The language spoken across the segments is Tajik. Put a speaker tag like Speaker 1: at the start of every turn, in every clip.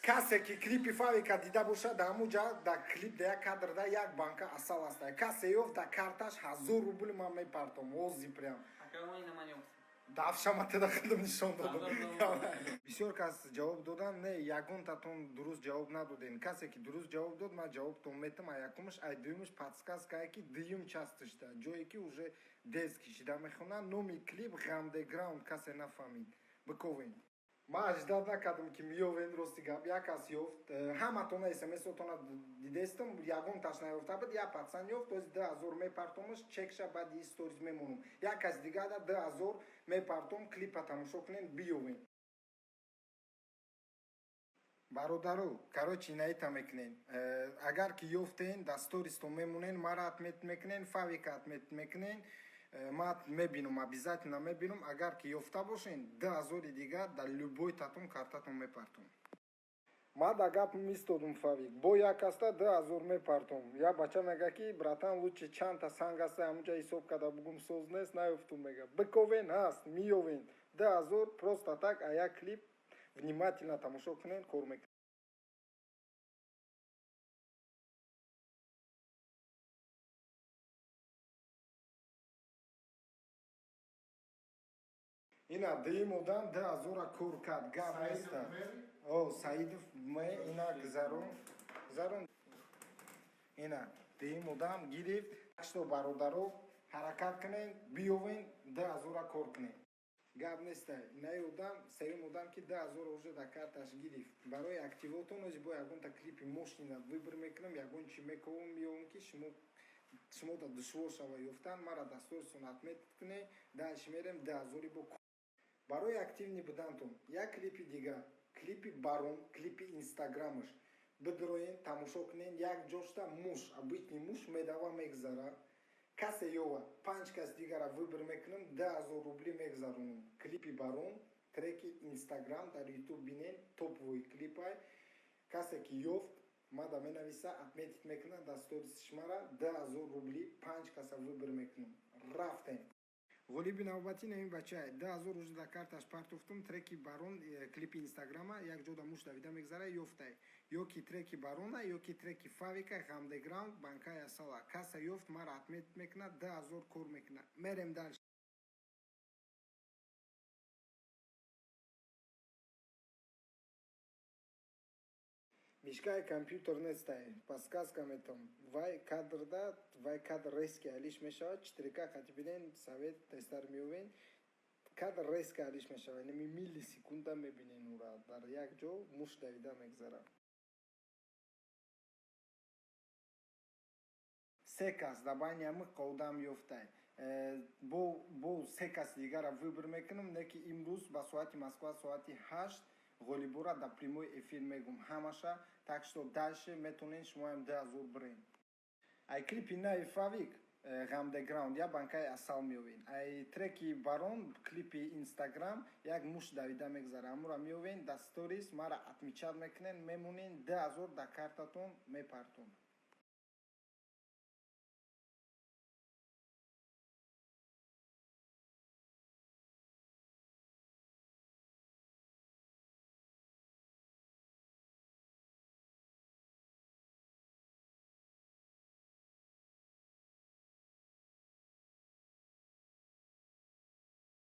Speaker 1: کسی که کلیپی فاویکا دیده باشه در همونجا در کلیپ در کادر یک بانک اصل است. کسی یافت در کارتش 1000 روبل من میپرتم اوزی پریم. دافشم تدخل نشون دادم. بسیار کس جواب دادن نه یکون تاتون درست جواب ندادین. کسی که درست جواب داد من جواب تو میتم یکمش ای دومش پادکست که دیوم частش تا جایی که уже دست کشیده میخونن نومی کلیپ غامدگراوند کسی نفهمید بکوین. ما اجداد نکردم که میوین راستی گپ یک کس یافت همه تون اسمس تون دیدستم یگون تاش نیافته بود یا پاتسان یافت از 2000 میپرتمش چکش بعد استوریز میمونم یک کس دیگه در 2000 میپرتم کلیپ تماشا کنین بیوین برادرو короче نیت میکنین اگر که یافتین دستوریز تو میمونین مرا اتمیت میکنین فاویکات میکنین ما میبینم обязательно میبینم اگر که یافته باشین 2000 دیگه در любой татум картатон میپرتم ما دا гап میستودم فاویک бо як аста 2000 میپرتم یا بچه میگه که براتان лучше چند تا سنگ است همونجا حساب کرده بگم سوز نیست نیفتم میگه بکوین هست میوین 2000 просто так а я клип внимательно тамошо کنین کار میکنین اینا دیمودن 2000 کار کرد گپ نیست او سعیدов ми اینا گذارون اینا دیمودم گرفت що برادرو حرکت کنین بیوین 2000 کار کنین گپ نیست نیودم سیمودم که 2000 уже در کارتش گرفت برای активатонش با یگون تا کلیپ ماشینا выбор میکنم یگون چی میکنم میوم که شما تا دشوار شوه یافتن مرا دستورتون اتمیت کنه داش میرم 2000 با برای активní будантон як клипи дига клипи барон клипи инстаграмаш бедроин тамошо кунин як ҷошта муш обычный муш медава мегзара касе ёва 5 кас дигара выбор мекунам 2000 рубли мегзаронам клипи барон треки инстаграм дар ютуб бинен топовый клипай касе ки ёфт мада менависа отметить мекунам дар сторис шумара 2000 рубли 5 каса выбор мекунам рафтем غالبی نوبتی نمی بچه 2000 روز در کارتش پرتوفتم ترکی بارون کلیپ اینستاگرام یک جودا موش دویده میگذاره یفته یا کی ترکی بارونه یا کی ترکی فاویکا غامدگراوند بانکای اصلا کاسا یفت مرا اتمیت میکنه 2000 کور میکنه میرم دال мишкаи компютер нестай подсказка метам вай кадрда вай кадр резки алиш мешавад 4К хатибинен совет тестар миёвен кадр резки алиш мешавад нами миллисекунда мебинен ура дар як ҷо муш давида мегзарад се кас дар байни ҳамин қоудам ёфтай бо се кас дигара выбор мекунам неки имрӯз ба соати москва соати 8 غالبورا در پریموی افیر میگم همشه так что дальше метонин шумоям 2000 брин ай клипи нави фавик غامدگراوند یا банкай асал миёвин ай треки барон клипи инстаграм як муш давида мегзара амура миёвин да сторис мара отмечать мекунен мемонин 2000 да картатон мепартон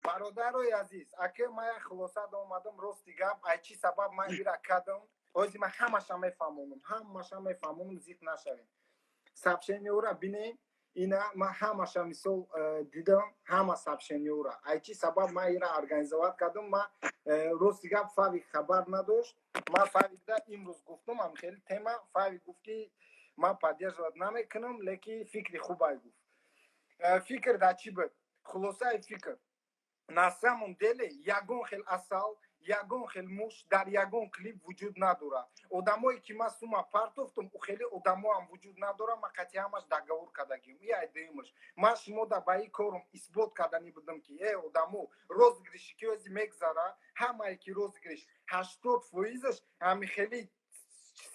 Speaker 1: бародарои азиз аке ма як хулоса да омадам рости гап ай чӣ сабаб ман ира кардам ози ман ҳамаша мефаҳмонам зид нашавем сообщениёра бинем ина ман ҳамаша мисол дидам ҳама сообщениёра ай чӣ сабаб ман ира организоват кардам ман рости гап фавик хабар надошт ман фавикда имрӯз гуфтам ам хеле тема фавик гуфт ки ман поддерживать намекунам лекин фикри хубай гуфт фикр да чӣ буд хулосаи фикр на самом деле ягон хел асал ягон хел муш дар ягон клип вуҷуд надорад одамое ки ман сума партофтам хеле одамоам вуҷуд надорад ман қатъи ҳамаш договор кардагим и айдаимаш ман шумода ба ин корум исбот кардани будам ки одамо розыгриши ки ози мегзара ҳамае ки розыгриш 80% ҳами хели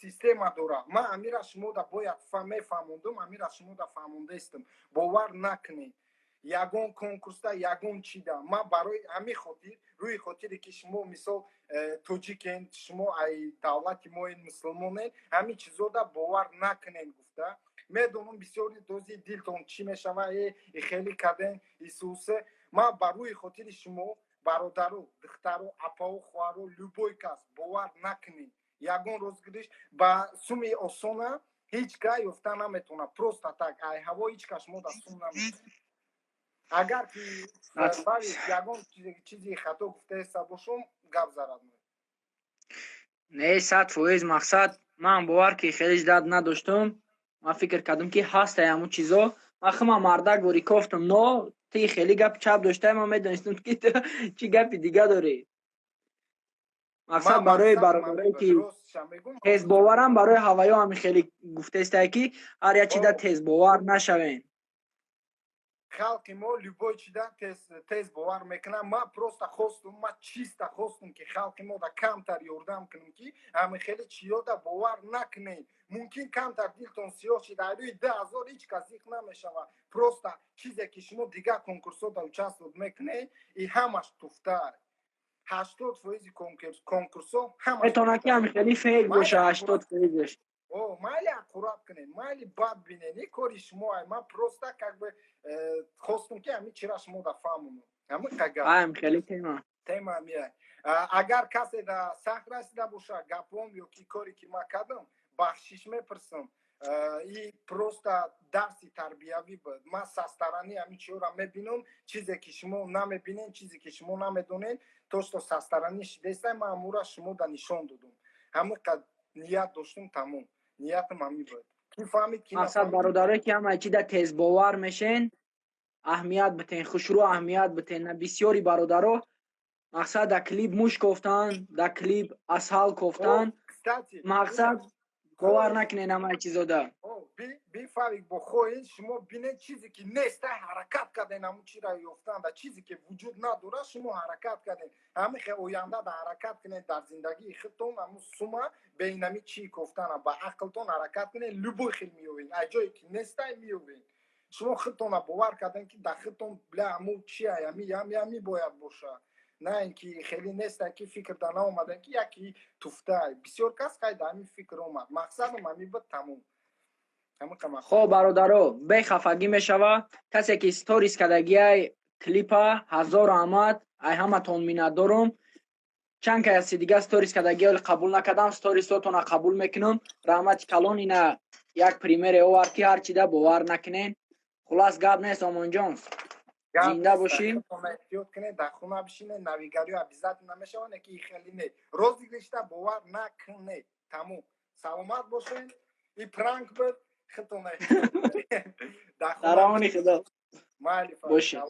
Speaker 1: система дорад ман амира шумода бояд мефаҳмондам амира шумода фаҳмондаистам бовар накунед ягон конкурсда ягон чида ма барои ҳамин хотир рӯи хотире ки шумо мисол тоҷикен шумо ай давлати моин мусулмонен ҳамин чизода бовар накунен гуфта медонам бисёри дози дилтон чӣ мешава хеле карден исусе ма ба рӯи хотири шумо бародару духтару апаву хоҳару любой кас бовар накунен ягон розгириш ба суми осона ҳеҷ гай ёфта наметавона просто так ай ҳаво ҳеҷ кас шумо да сум наметавона агар ки ягон чизи хато гуфтааста бошум гап зарад
Speaker 2: не 100% мақсад ман бовар ки хеле дад надоштум ман фикр кардам ки ҳастай ҳамун чизо ман хама мардак бори кофтам но ти хеле гап чап доштаи ман медонистам ки ту чӣ гапи дига дорӣ мақсад барои бародаре ки тезбоварам барои ҳаваё ҳамин хеле гуфтестае ки ҳар як чида тезбовар нашавем
Speaker 1: халқи мо любой чида тез бовар мекунад ман просто хостум ман чиста хостум ки халқи мо да камтар ёрдам кунем ки ҳамин хеле чиёда бовар накунед мумкин камтар дилтон сиёҳ шида рӯи 2000 ҳеҷ кас зиқ намешавад просто чизе ки шумо дигар конкурсода участвот мекунед и ҳамаш туфта 80% конкурсо ҳамаш
Speaker 2: метавонад ки ҳамин хеле фейк боша 80%.
Speaker 1: майли ақурат кунед майли бад бинед ин кори шумо ман просто как бы хостум ки ҳамин чира шумо да фаҳмон ҳамин кага
Speaker 2: хеле
Speaker 1: тема мия агар касе да сахт расида боша гапом ё ки кори ки ман кардам бахшиш мепурсам и просто дарси тарбиявӣ буд ман састаранӣ ҳамин чиёра мебинам чизе ки шумо намебинед чизе ки шумо намедонед то што састаранӣ шидестае ман ҳамура шумо да нишон додам ҳамин қад ният доштум тамом ниятам ҳамин буд ки фаҳмид ки
Speaker 2: мақсад бародаре ки ҳама чида тезбовар мешен аҳамият битен хушрӯ аҳамият битен на бисёри бародаро мақсад да клип муш кофтан да клип асҳал кофтан мақсад бовар накунен ҳамаи чизода
Speaker 1: бифаҳмед бо хоҳед шумо бинед чизе ки неста ҳаракат карден ҳамун чиро ёфтан да чизе ки вуҷуд надорад шумо ҳаракат карден ҳамин хе оянда да ҳаракат кунед дар зиндагии худтон ҳамун сума беинами чӣ кофтана ба ақлтон ҳаракат кунед любой хел меёвед аз ҷое ки нестай меёвед шумо худтона бовар карден ки дар худтон бля ҳамун чия ҳами бояд бошад на ин ки хеле нестае ки фикр да наомаден ки яки туфтае бисёр кас қайда ҳамин фикр омад мақсадам ҳамин буд тамом
Speaker 2: хоб бародаро бехафагӣ мешавад касе ки сторис кардагиай клипа 1000 раҳмат ай ҳаматон миннатдорум чанд каси дига сторис кардагиоли қабул накардам сторисотона қабул мекунам раҳмати калон ина як примере овард ки ҳарчида бовар накунен хулас гап нест омонҷон зинда бошем
Speaker 1: эҳтиёт кунед дар хона бишинед навигариё обязательно намешавад ки хеле не розигришта бовар накунед тамом саломат бошед и пранк буд худтон
Speaker 2: дар амони худо
Speaker 1: майли
Speaker 2: бошед